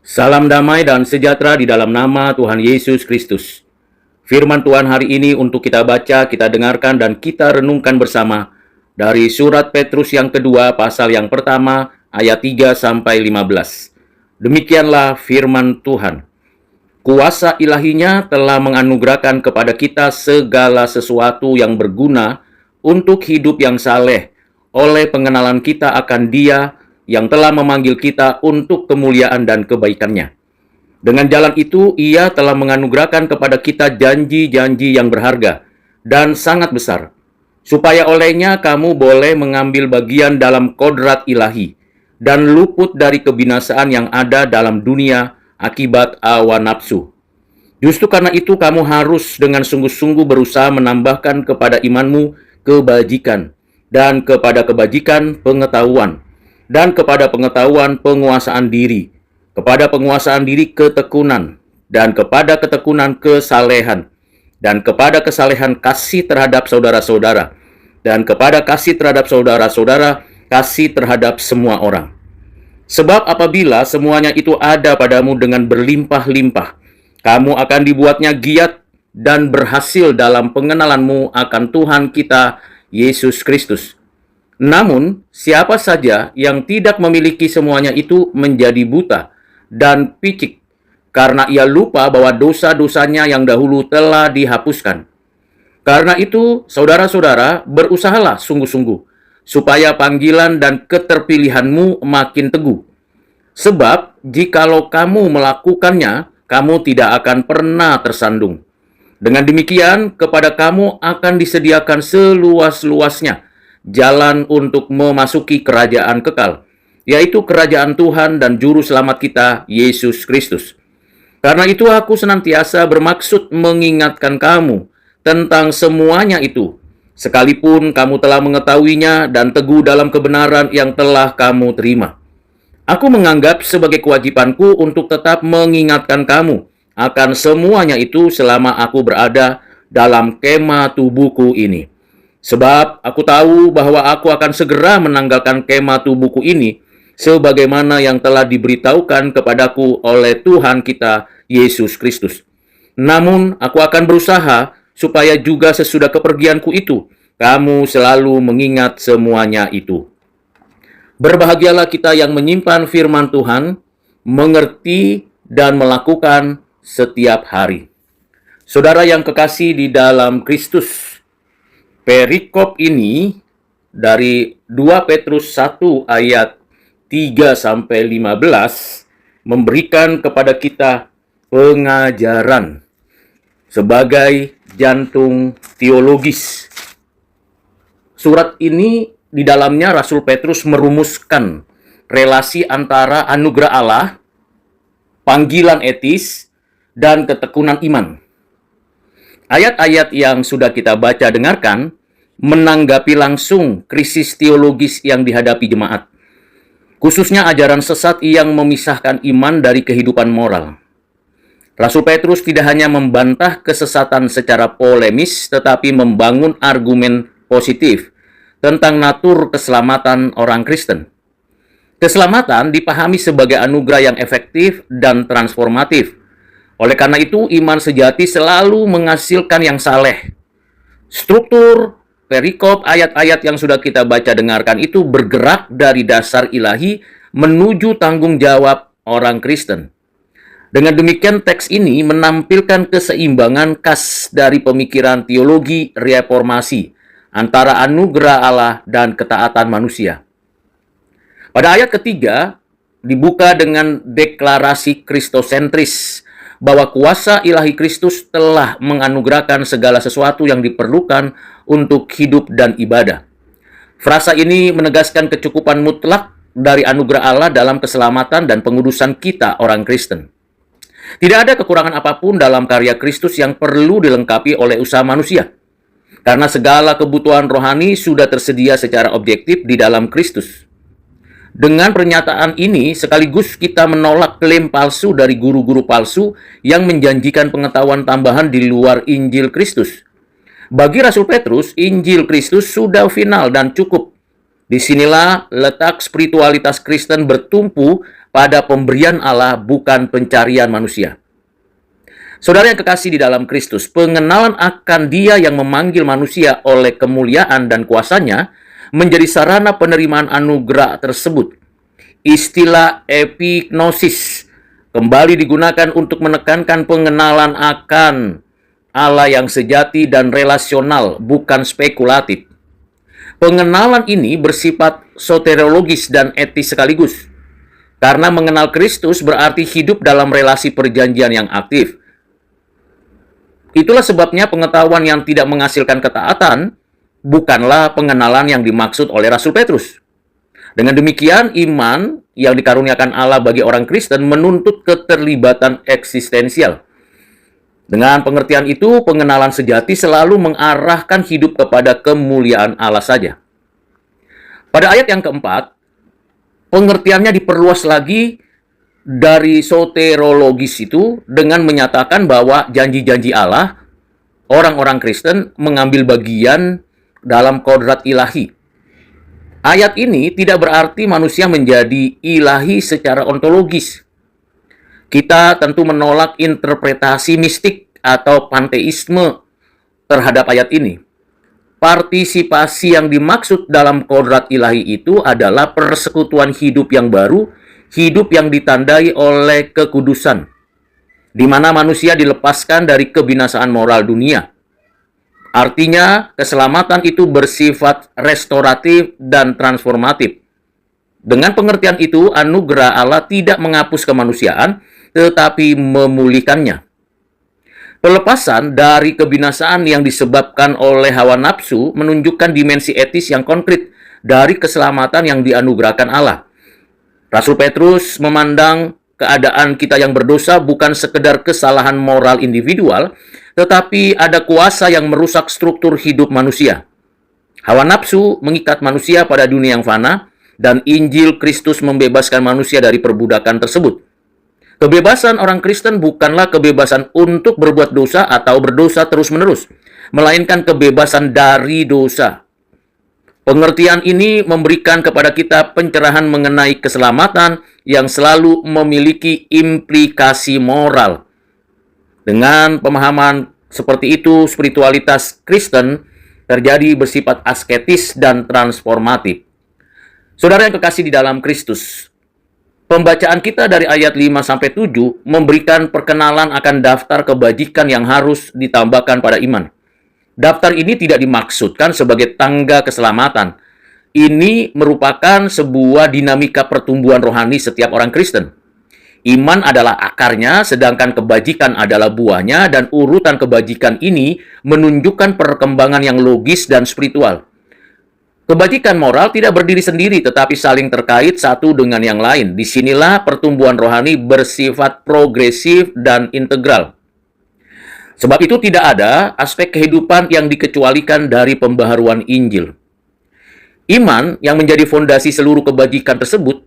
Salam damai dan sejahtera di dalam nama Tuhan Yesus Kristus. Firman Tuhan hari ini untuk kita baca, kita dengarkan, dan kita renungkan bersama dari surat Petrus yang kedua, pasal yang pertama, ayat 3-15. Demikianlah firman Tuhan. Kuasa ilahinya telah menganugerahkan kepada kita segala sesuatu yang berguna untuk hidup yang saleh oleh pengenalan kita akan Dia yang telah memanggil kita untuk kemuliaan dan kebaikannya. Dengan jalan itu, Ia telah menganugerahkan kepada kita janji-janji yang berharga dan sangat besar, supaya olehnya kamu boleh mengambil bagian dalam kodrat ilahi dan luput dari kebinasaan yang ada dalam dunia akibat hawa nafsu. Justru karena itu kamu harus dengan sungguh-sungguh berusaha menambahkan kepada imanmu kebajikan, dan kepada kebajikan pengetahuan, dan kepada pengetahuan penguasaan diri, kepada penguasaan diri ketekunan, dan kepada ketekunan kesalehan, dan kepada kesalehan kasih terhadap saudara-saudara, dan kepada kasih terhadap saudara-saudara kasih terhadap semua orang. Sebab apabila semuanya itu ada padamu dengan berlimpah-limpah, kamu akan dibuatnya giat dan berhasil dalam pengenalanmu akan Tuhan kita Yesus Kristus. Namun, siapa saja yang tidak memiliki semuanya itu menjadi buta dan picik, karena ia lupa bahwa dosa-dosanya yang dahulu telah dihapuskan. Karena itu, saudara-saudara, berusahalah sungguh-sungguh, supaya panggilan dan keterpilihanmu makin teguh. Sebab, jikalau kamu melakukannya, kamu tidak akan pernah tersandung. Dengan demikian, kepada kamu akan disediakan seluas-luasnya jalan untuk memasuki kerajaan kekal, yaitu kerajaan Tuhan dan Juru Selamat kita, Yesus Kristus. Karena itu aku senantiasa bermaksud mengingatkan kamu tentang semuanya itu, sekalipun kamu telah mengetahuinya dan teguh dalam kebenaran yang telah kamu terima. Aku menganggap sebagai kewajibanku untuk tetap mengingatkan kamu akan semuanya itu selama aku berada dalam kemah tubuhku ini. Sebab aku tahu bahwa aku akan segera menanggalkan kemah tubuhku ini, sebagaimana yang telah diberitahukan kepadaku oleh Tuhan kita, Yesus Kristus. Namun, aku akan berusaha supaya juga sesudah kepergianku itu, kamu selalu mengingat semuanya itu. Berbahagialah kita yang menyimpan firman Tuhan, mengerti dan melakukan setiap hari. Saudara yang kekasih di dalam Kristus, perikop ini dari 2 Petrus 1 ayat 3-15 memberikan kepada kita pengajaran sebagai jantung teologis. Surat ini di dalamnya Rasul Petrus merumuskan relasi antara anugerah Allah, panggilan etis, dan ketekunan iman. Ayat-ayat yang sudah kita baca dengarkan menanggapi langsung krisis teologis yang dihadapi jemaat, khususnya ajaran sesat yang memisahkan iman dari kehidupan moral. Rasul Petrus tidak hanya membantah kesesatan secara polemis, tetapi membangun argumen positif tentang natur keselamatan orang Kristen. Keselamatan dipahami sebagai anugerah yang efektif dan transformatif. Oleh karena itu, iman sejati selalu menghasilkan yang saleh. Struktur perikop ayat-ayat yang sudah kita baca dengarkan itu bergerak dari dasar ilahi menuju tanggung jawab orang Kristen. Dengan demikian, teks ini menampilkan keseimbangan khas dari pemikiran teologi reformasi antara anugerah Allah dan ketaatan manusia. Pada ayat ketiga, dibuka dengan deklarasi kristosentris, bahwa kuasa ilahi Kristus telah menganugerahkan segala sesuatu yang diperlukan untuk hidup dan ibadah. Frasa ini menegaskan kecukupan mutlak dari anugerah Allah dalam keselamatan dan pengudusan kita orang Kristen. Tidak ada kekurangan apapun dalam karya Kristus yang perlu dilengkapi oleh usaha manusia, karena segala kebutuhan rohani sudah tersedia secara objektif di dalam Kristus. Dengan pernyataan ini, sekaligus kita menolak klaim palsu dari guru-guru palsu yang menjanjikan pengetahuan tambahan di luar Injil Kristus. Bagi Rasul Petrus, Injil Kristus sudah final dan cukup. Disinilah letak spiritualitas Kristen bertumpu pada pemberian Allah, bukan pencarian manusia. Saudara yang kekasih di dalam Kristus, pengenalan akan Dia yang memanggil manusia oleh kemuliaan dan kuasanya menjadi sarana penerimaan anugerah tersebut. Istilah epignosis kembali digunakan untuk menekankan pengenalan akan Allah yang sejati dan relasional, bukan spekulatif. Pengenalan ini bersifat soteriologis dan etis sekaligus. Karena mengenal Kristus berarti hidup dalam relasi perjanjian yang aktif. Itulah sebabnya pengetahuan yang tidak menghasilkan ketaatan bukanlah pengenalan yang dimaksud oleh Rasul Petrus. Dengan demikian, iman yang dikaruniakan Allah bagi orang Kristen menuntut keterlibatan eksistensial. Dengan pengertian itu, pengenalan sejati selalu mengarahkan hidup kepada kemuliaan Allah saja. Pada ayat yang keempat, pengertiannya diperluas lagi dari soterologis itu dengan menyatakan bahwa janji-janji Allah, orang-orang Kristen mengambil bagian dalam kodrat ilahi. Ayat ini tidak berarti manusia menjadi ilahi secara ontologis. Kita tentu menolak interpretasi mistik atau panteisme terhadap ayat ini. Partisipasi yang dimaksud dalam kodrat ilahi itu adalah persekutuan hidup yang baru, hidup yang ditandai oleh kekudusan, di mana manusia dilepaskan dari kebinasaan moral dunia. Artinya, keselamatan itu bersifat restoratif dan transformatif. Dengan pengertian itu, anugerah Allah tidak menghapus kemanusiaan, tetapi memulihkannya. Pelepasan dari kebinasaan yang disebabkan oleh hawa nafsu menunjukkan dimensi etis yang konkret dari keselamatan yang dianugerahkan Allah. Rasul Petrus memandang keadaan kita yang berdosa bukan sekedar kesalahan moral individual, tetapi ada kuasa yang merusak struktur hidup manusia. Hawa nafsu mengikat manusia pada dunia yang fana, dan Injil Kristus membebaskan manusia dari perbudakan tersebut. Kebebasan orang Kristen bukanlah kebebasan untuk berbuat dosa atau berdosa terus-menerus, melainkan kebebasan dari dosa. Pengertian ini memberikan kepada kita pencerahan mengenai keselamatan yang selalu memiliki implikasi moral. Dengan pemahaman seperti itu, spiritualitas Kristen terjadi bersifat asketis dan transformatif. Saudara yang kekasih di dalam Kristus, pembacaan kita dari ayat 5-7 memberikan perkenalan akan daftar kebajikan yang harus ditambahkan pada iman. Daftar ini tidak dimaksudkan sebagai tangga keselamatan. Ini merupakan sebuah dinamika pertumbuhan rohani setiap orang Kristen. Iman adalah akarnya, sedangkan kebajikan adalah buahnya, dan urutan kebajikan ini menunjukkan perkembangan yang logis dan spiritual. Kebajikan moral tidak berdiri sendiri, tetapi saling terkait satu dengan yang lain. Disinilah pertumbuhan rohani bersifat progresif dan integral. Sebab itu tidak ada aspek kehidupan yang dikecualikan dari pembaharuan Injil. Iman yang menjadi fondasi seluruh kebajikan tersebut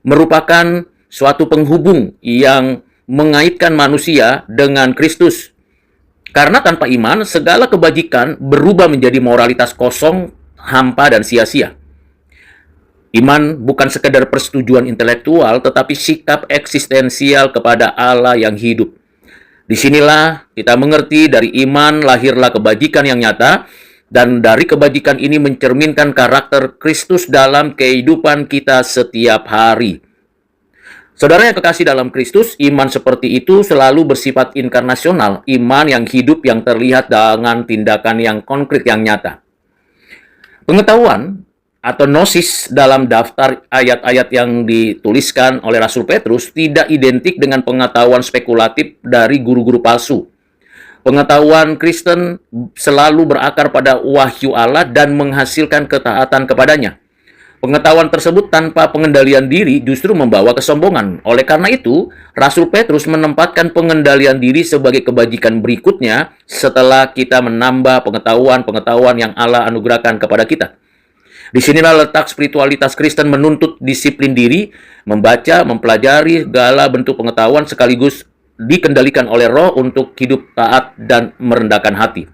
merupakan suatu penghubung yang mengaitkan manusia dengan Kristus. Karena tanpa iman, segala kebajikan berubah menjadi moralitas kosong, hampa, dan sia-sia. Iman bukan sekedar persetujuan intelektual, tetapi sikap eksistensial kepada Allah yang hidup. Disinilah kita mengerti dari iman lahirlah kebajikan yang nyata, dan dari kebajikan ini mencerminkan karakter Kristus dalam kehidupan kita setiap hari. Saudara yang kekasih dalam Kristus, iman seperti itu selalu bersifat inkarnasional, iman yang hidup yang terlihat dengan tindakan yang konkret yang nyata. Pengetahuan atau gnosis dalam daftar ayat-ayat yang dituliskan oleh Rasul Petrus tidak identik dengan pengetahuan spekulatif dari guru-guru palsu. Pengetahuan Kristen selalu berakar pada wahyu Allah dan menghasilkan ketaatan kepadanya. Pengetahuan tersebut tanpa pengendalian diri justru membawa kesombongan. Oleh karena itu, Rasul Petrus menempatkan pengendalian diri sebagai kebajikan berikutnya setelah kita menambah pengetahuan-pengetahuan yang Allah anugerahkan kepada kita. Disinilah letak spiritualitas Kristen menuntut disiplin diri, membaca, mempelajari segala bentuk pengetahuan sekaligus dikendalikan oleh Roh untuk hidup taat dan merendahkan hati.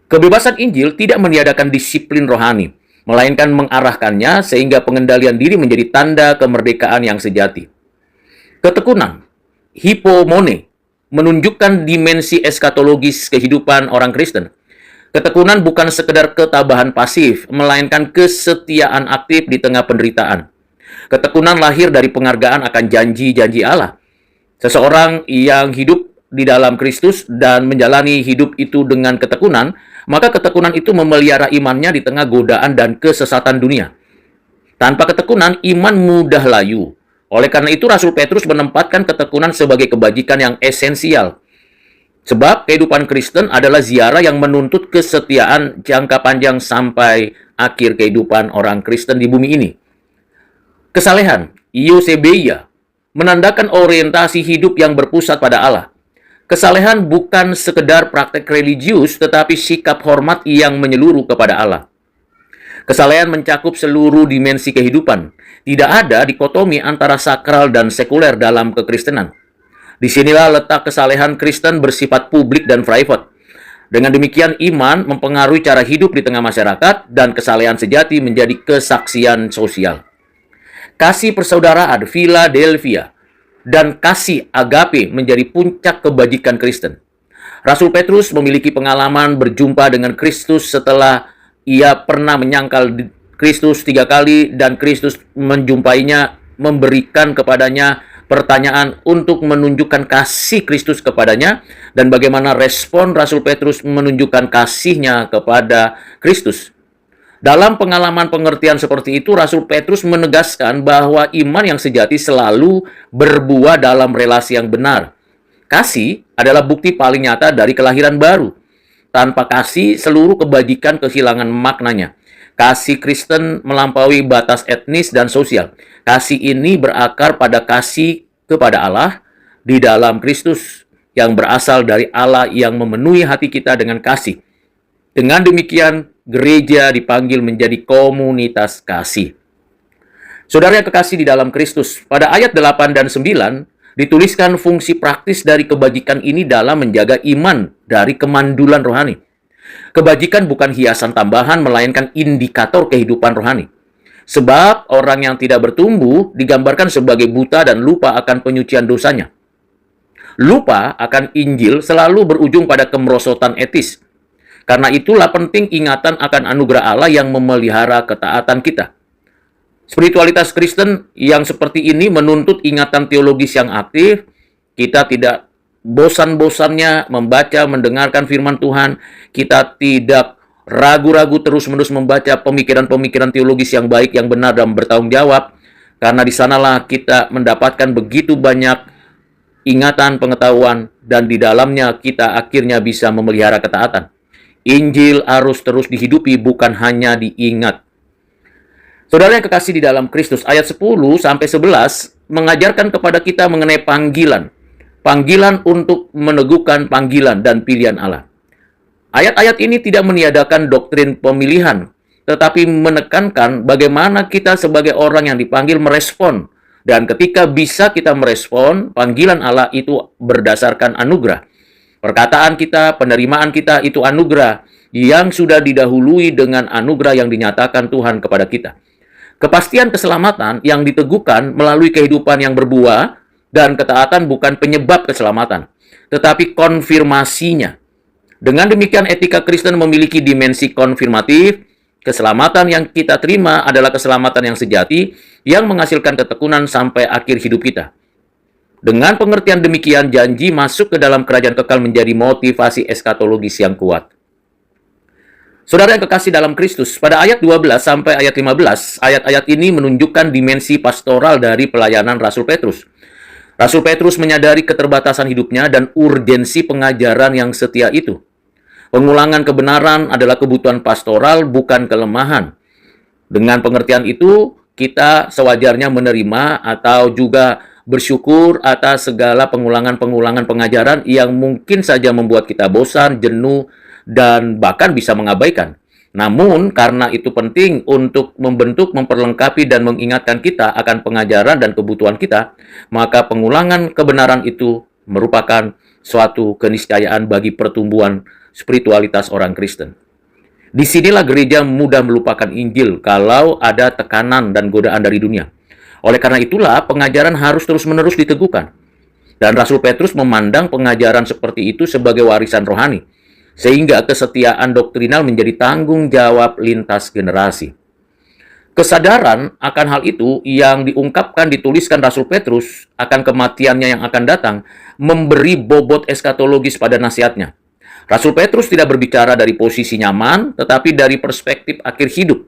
Kebebasan Injil tidak meniadakan disiplin rohani. melainkan mengarahkannya sehingga pengendalian diri menjadi tanda kemerdekaan yang sejati. Ketekunan, hipomone, menunjukkan dimensi eskatologis kehidupan orang Kristen. Ketekunan bukan sekedar ketabahan pasif, melainkan kesetiaan aktif di tengah penderitaan. Ketekunan lahir dari penghargaan akan janji-janji Allah. Seseorang yang hidup di dalam Kristus dan menjalani hidup itu dengan ketekunan, maka ketekunan itu memelihara imannya di tengah godaan dan kesesatan dunia. Tanpa ketekunan, iman mudah layu. Oleh karena itu, Rasul Petrus menempatkan ketekunan sebagai kebajikan yang esensial. Sebab kehidupan Kristen adalah ziarah yang menuntut kesetiaan jangka panjang sampai akhir kehidupan orang Kristen di bumi ini. Kesalehan, eusebia, menandakan orientasi hidup yang berpusat pada Allah. Kesalehan bukan sekedar praktek religius, tetapi sikap hormat yang menyeluruh kepada Allah. Kesalehan mencakup seluruh dimensi kehidupan. Tidak ada dikotomi antara sakral dan sekuler dalam kekristenan. Disinilah letak kesalehan Kristen bersifat publik dan private. Dengan demikian, iman mempengaruhi cara hidup di tengah masyarakat dan kesalehan sejati menjadi kesaksian sosial. Kasih persaudaraan, Philadelphia, dan kasih agape menjadi puncak kebajikan Kristen. Rasul Petrus memiliki pengalaman berjumpa dengan Kristus setelah ia pernah menyangkal Kristus 3 kali dan Kristus menjumpainya, memberikan kepadanya pertanyaan untuk menunjukkan kasih Kristus kepadanya dan bagaimana respon Rasul Petrus menunjukkan kasihnya kepada Kristus. Dalam pengalaman pengertian seperti itu, Rasul Petrus menegaskan bahwa iman yang sejati selalu berbuah dalam relasi yang benar. Kasih adalah bukti paling nyata dari kelahiran baru. Tanpa kasih, seluruh kebajikan kehilangan maknanya. Kasih Kristen melampaui batas etnis dan sosial. Kasih ini berakar pada kasih kepada Allah di dalam Kristus yang berasal dari Allah yang memenuhi hati kita dengan kasih. Dengan demikian, gereja dipanggil menjadi komunitas kasih. Saudara yang kekasih di dalam Kristus, pada ayat 8 dan 9 dituliskan fungsi praktis dari kebajikan ini dalam menjaga iman dari kemandulan rohani. Kebajikan bukan hiasan tambahan, melainkan indikator kehidupan rohani. Sebab orang yang tidak bertumbuh digambarkan sebagai buta dan lupa akan penyucian dosanya. Lupa akan Injil selalu berujung pada kemerosotan etis. Karena itulah penting ingatan akan anugerah Allah yang memelihara ketaatan kita. Spiritualitas Kristen yang seperti ini menuntut ingatan teologis yang aktif. Kita tidak bosan-bosannya membaca, mendengarkan firman Tuhan. Kita tidak ragu-ragu terus-menerus membaca pemikiran-pemikiran teologis yang baik, yang benar, dan bertanggung jawab. Karena di sanalah kita mendapatkan begitu banyak ingatan, pengetahuan, dan di dalamnya kita akhirnya bisa memelihara ketaatan. Injil harus terus dihidupi, bukan hanya diingat. Saudara yang kekasih di dalam Kristus, ayat 10-11 mengajarkan kepada kita mengenai panggilan. Panggilan untuk meneguhkan panggilan dan pilihan Allah. Ayat-ayat ini tidak meniadakan doktrin pemilihan, tetapi menekankan bagaimana kita sebagai orang yang dipanggil merespon. Dan ketika bisa kita merespon, panggilan Allah itu berdasarkan anugerah. Perkataan kita, penerimaan kita itu anugerah yang sudah didahului dengan anugerah yang dinyatakan Tuhan kepada kita. Kepastian keselamatan yang diteguhkan melalui kehidupan yang berbuah dan ketaatan bukan penyebab keselamatan, tetapi konfirmasinya. Dengan demikian, etika Kristen memiliki dimensi konfirmatif. Keselamatan yang kita terima adalah keselamatan yang sejati yang menghasilkan ketekunan sampai akhir hidup kita. Dengan pengertian demikian, janji masuk ke dalam kerajaan kekal menjadi motivasi eskatologis yang kuat. Saudara yang kekasih dalam Kristus, pada ayat 12 sampai ayat 15, ayat-ayat ini menunjukkan dimensi pastoral dari pelayanan Rasul Petrus. Rasul Petrus menyadari keterbatasan hidupnya dan urgensi pengajaran yang setia itu. Pengulangan kebenaran adalah kebutuhan pastoral, bukan kelemahan. Dengan pengertian itu, kita sewajarnya menerima atau juga bersyukur atas segala pengulangan-pengulangan pengajaran yang mungkin saja membuat kita bosan, jenuh, dan bahkan bisa mengabaikan. Namun, karena itu penting untuk membentuk, memperlengkapi, dan mengingatkan kita akan pengajaran dan kebutuhan kita, maka pengulangan kebenaran itu merupakan suatu keniscayaan bagi pertumbuhan spiritualitas orang Kristen. Disinilah gereja mudah melupakan Injil kalau ada tekanan dan godaan dari dunia. Oleh karena itulah, pengajaran harus terus-menerus diteguhkan. Dan Rasul Petrus memandang pengajaran seperti itu sebagai warisan rohani, sehingga kesetiaan doktrinal menjadi tanggung jawab lintas generasi. Kesadaran akan hal itu yang diungkapkan dituliskan Rasul Petrus akan kematiannya yang akan datang memberi bobot eskatologis pada nasihatnya. Rasul Petrus tidak berbicara dari posisi nyaman, tetapi dari perspektif akhir hidup.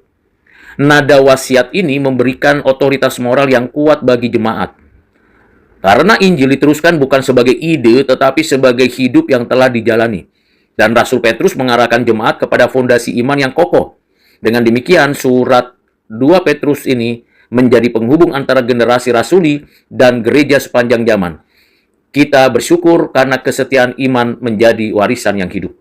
Nada wasiat ini memberikan otoritas moral yang kuat bagi jemaat. Karena Injil diteruskan bukan sebagai ide, tetapi sebagai hidup yang telah dijalani. Dan Rasul Petrus mengarahkan jemaat kepada fondasi iman yang kokoh. Dengan demikian, surat 2 Petrus ini menjadi penghubung antara generasi rasuli dan gereja sepanjang zaman. Kita bersyukur karena kesetiaan iman menjadi warisan yang hidup.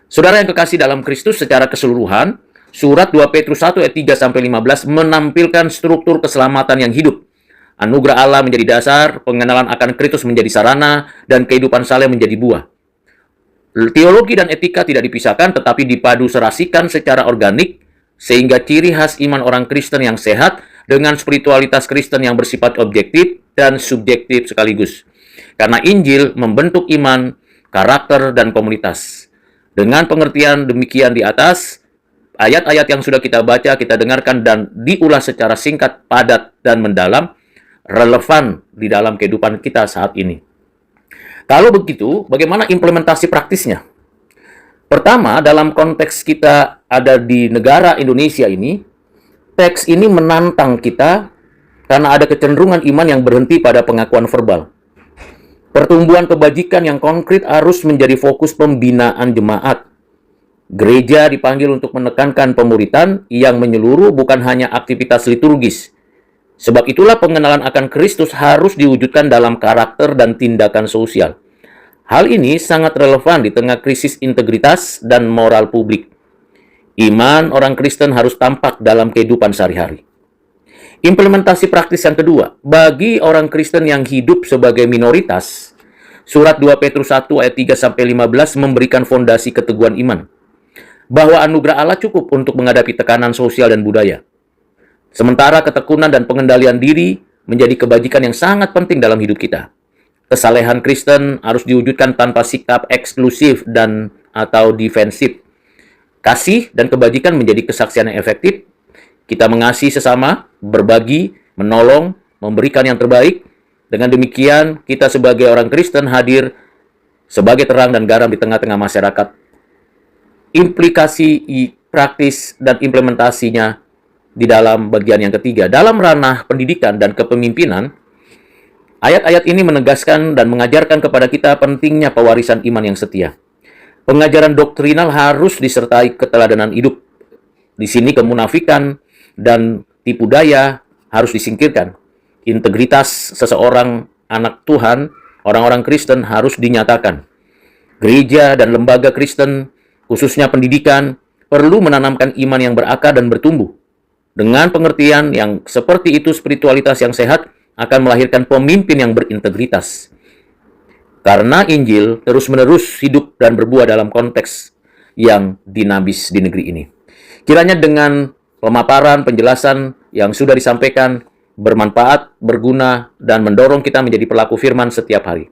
Saudara yang kekasih dalam Kristus, secara keseluruhan, surat 2 Petrus 1 ayat 3-15 menampilkan struktur keselamatan yang hidup. Anugerah Allah menjadi dasar, pengenalan akan Kristus menjadi sarana, dan kehidupan saleh menjadi buah. Teologi dan etika tidak dipisahkan, tetapi dipadu serasikan secara organik, sehingga ciri khas iman orang Kristen yang sehat dengan spiritualitas Kristen yang bersifat objektif dan subjektif sekaligus. Karena Injil membentuk iman, karakter, dan komunitas. Dengan pengertian demikian di atas, ayat-ayat yang sudah kita baca, kita dengarkan, dan diulas secara singkat, padat, dan mendalam, relevan di dalam kehidupan kita saat ini. Kalau begitu, bagaimana implementasi praktisnya? Pertama, dalam konteks kita ada di negara Indonesia ini, teks ini menantang kita karena ada kecenderungan iman yang berhenti pada pengakuan verbal. Pertumbuhan kebajikan yang konkret harus menjadi fokus pembinaan jemaat. Gereja dipanggil untuk menekankan pemuritan yang menyeluruh, bukan hanya aktivitas liturgis. Sebab itulah pengenalan akan Kristus harus diwujudkan dalam karakter dan tindakan sosial. Hal ini sangat relevan di tengah krisis integritas dan moral publik. Iman orang Kristen harus tampak dalam kehidupan sehari-hari. Implementasi praktis yang kedua, bagi orang Kristen yang hidup sebagai minoritas, surat 2 Petrus 1 ayat 3-15 memberikan fondasi keteguhan iman, bahwa anugerah Allah cukup untuk menghadapi tekanan sosial dan budaya. Sementara ketekunan dan pengendalian diri menjadi kebajikan yang sangat penting dalam hidup kita. Kesalehan Kristen harus diwujudkan tanpa sikap eksklusif dan atau defensif. Kasih dan kebajikan menjadi kesaksian yang efektif. Kita mengasihi sesama, berbagi, menolong, memberikan yang terbaik. Dengan demikian, kita sebagai orang Kristen hadir sebagai terang dan garam di tengah-tengah masyarakat. Implikasi praktis dan implementasinya di dalam bagian yang ketiga. Dalam ranah pendidikan dan kepemimpinan, ayat-ayat ini menegaskan dan mengajarkan kepada kita pentingnya pewarisan iman yang setia. Pengajaran doktrinal harus disertai keteladanan hidup. Di sini kemunafikan dan tipu daya harus disingkirkan. Integritas seseorang anak Tuhan, orang-orang Kristen harus dinyatakan. Gereja dan lembaga Kristen, khususnya pendidikan, perlu menanamkan iman yang berakar dan bertumbuh. Dengan pengertian yang seperti itu, spiritualitas yang sehat akan melahirkan pemimpin yang berintegritas. Karena Injil terus-menerus hidup dan berbuah dalam konteks yang dinamis di negeri ini. Kiranya dengan pemaparan, penjelasan yang sudah disampaikan bermanfaat, berguna, dan mendorong kita menjadi pelaku firman setiap hari.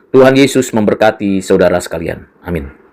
Tuhan Yesus memberkati saudara sekalian. Amin.